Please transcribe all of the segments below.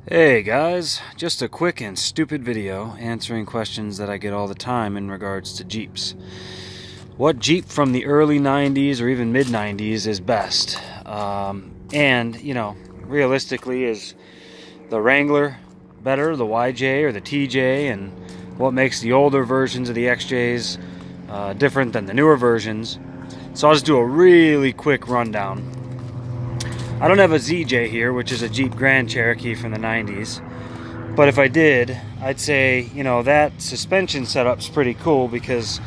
Hey guys, just a quick and stupid video answering questions that I get all the time in regards to Jeeps. What Jeep from the early 90s or even mid 90s is best? Realistically, is the Wrangler better, the YJ or the TJ, and what makes the older versions of the XJs different than the newer versions? So I'll just do a really quick rundown. I don't have a ZJ here, which is a Jeep Grand Cherokee from the 90s. But if I did, I'd say, that suspension setup's pretty cool because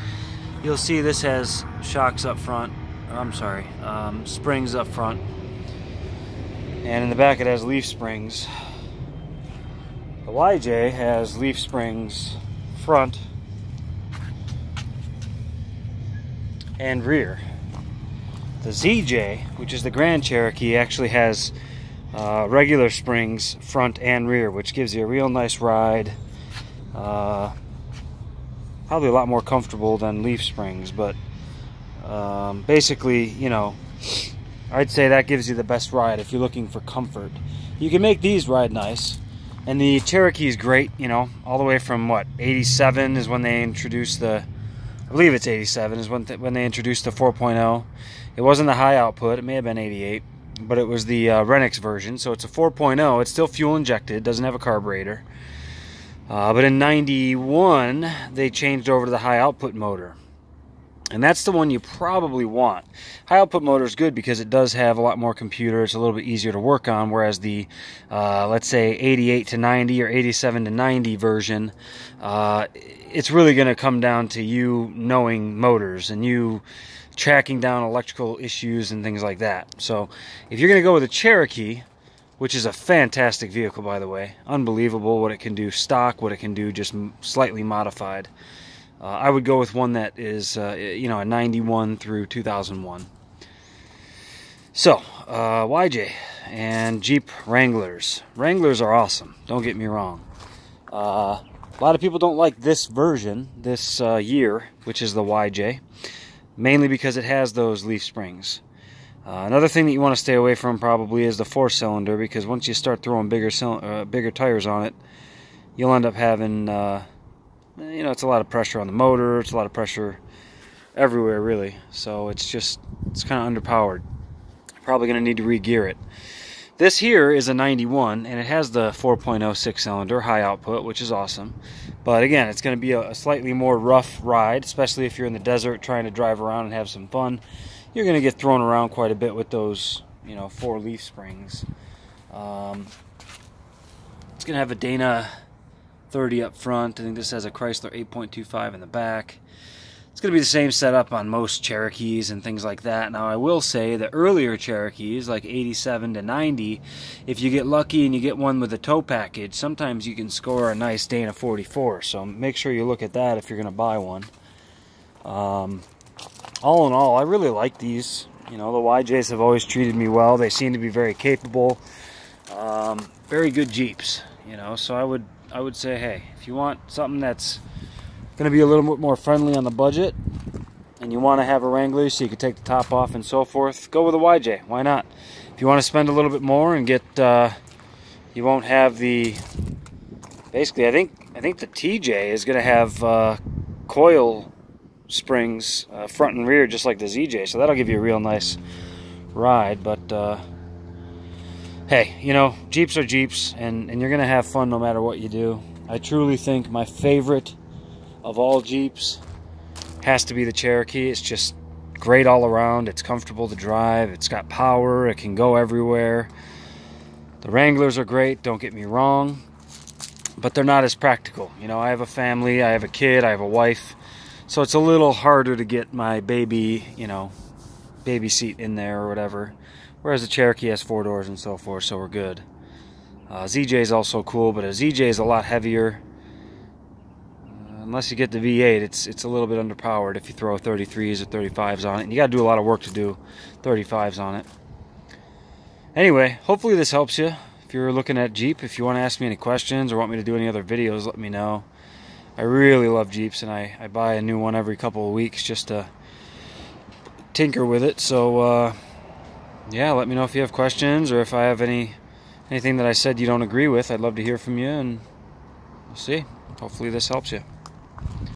you'll see this has shocks up front. Springs up front. And in the back it has leaf springs. The YJ has leaf springs front and rear. The ZJ, which is the Grand Cherokee, actually has regular springs front and rear, which gives you a real nice ride. Probably a lot more comfortable than leaf springs, but basically, I'd say that gives you the best ride if you're looking for comfort. You can make these ride nice, and the Cherokee is great, all the way from, 87 is when they introduced the, I believe it's 87 is when they introduced the 4.0. It wasn't the high output, it may have been 88, but it was the Renix version, so it's a 4.0. It's still fuel injected, doesn't have a carburetor. But in 91, they changed over to the high output motor. And that's the one you probably want. High output motor is good because it does have a lot more computer. It's a little bit easier to work on, whereas the, let's say, 88 to 90 or 87 to 90 version, it's really going to come down to you knowing motors and you tracking down electrical issues and things like that. So if you're going to go with a Cherokee, which is a fantastic vehicle, by the way, unbelievable what it can do stock, what it can do just slightly modified, I would go with one that is, a 91 through 2001. So, YJ and Jeep Wranglers. Wranglers are awesome, don't get me wrong. A lot of people don't like this version, this year, which is the YJ, mainly because it has those leaf springs. Another thing that you want to stay away from probably is the 4-cylinder, because once you start throwing bigger tires on it, you'll end up having, it's a lot of pressure on the motor, it's a lot of pressure everywhere really, so it's kind of underpowered. Probably going to need to re-gear it. This here is a 91, and it has the 4.0 6-cylinder high output, which is awesome. But again, it's going to be a slightly more rough ride, especially if you're in the desert trying to drive around and have some fun. You're going to get thrown around quite a bit with those, 4 leaf springs. It's going to have a Dana 30 up front. I think this has a Chrysler 8.25 in the back. It's going to be the same setup on most Cherokees and things like that. Now, I will say the earlier Cherokees, like 87 to 90, if you get lucky and you get one with a tow package, sometimes you can score a nice Dana 44. So make sure you look at that if you're going to buy one. All in all, I really like these. The YJs have always treated me well. They seem to be very capable. Very good Jeeps, so I would say, hey, if you want something that's going to be a little bit more friendly on the budget and you want to have a Wrangler so you can take the top off and so forth, go with a YJ. Why not? If you want to spend a little bit more and get, you won't have the, basically I think the TJ is going to have coil springs front and rear just like the ZJ, so that'll give you a real nice ride. But hey, Jeeps are Jeeps, and you're gonna have fun no matter what you do. I truly think my favorite of all Jeeps has to be the Cherokee. It's just great all around. It's comfortable to drive, it's got power, it can go everywhere. The Wranglers are great, don't get me wrong, but they're not as practical. I have a family, I have a kid, I have a wife, so it's a little harder to get my baby, baby seat in there or whatever. Whereas the Cherokee has 4 doors and so forth, so we're good. ZJ is also cool, but a ZJ is a lot heavier. Unless you get the V8, it's a little bit underpowered if you throw 33s or 35s on it. And you got to do a lot of work to do 35s on it. Anyway, hopefully this helps you. If you're looking at Jeep, if you want to ask me any questions or want me to do any other videos, let me know. I really love Jeeps, and I buy a new one every couple of weeks just to tinker with it. So, yeah, let me know if you have questions or if I have any Anything that I said you don't agree with, I'd love to hear from you, and we'll see. Hopefully this helps you.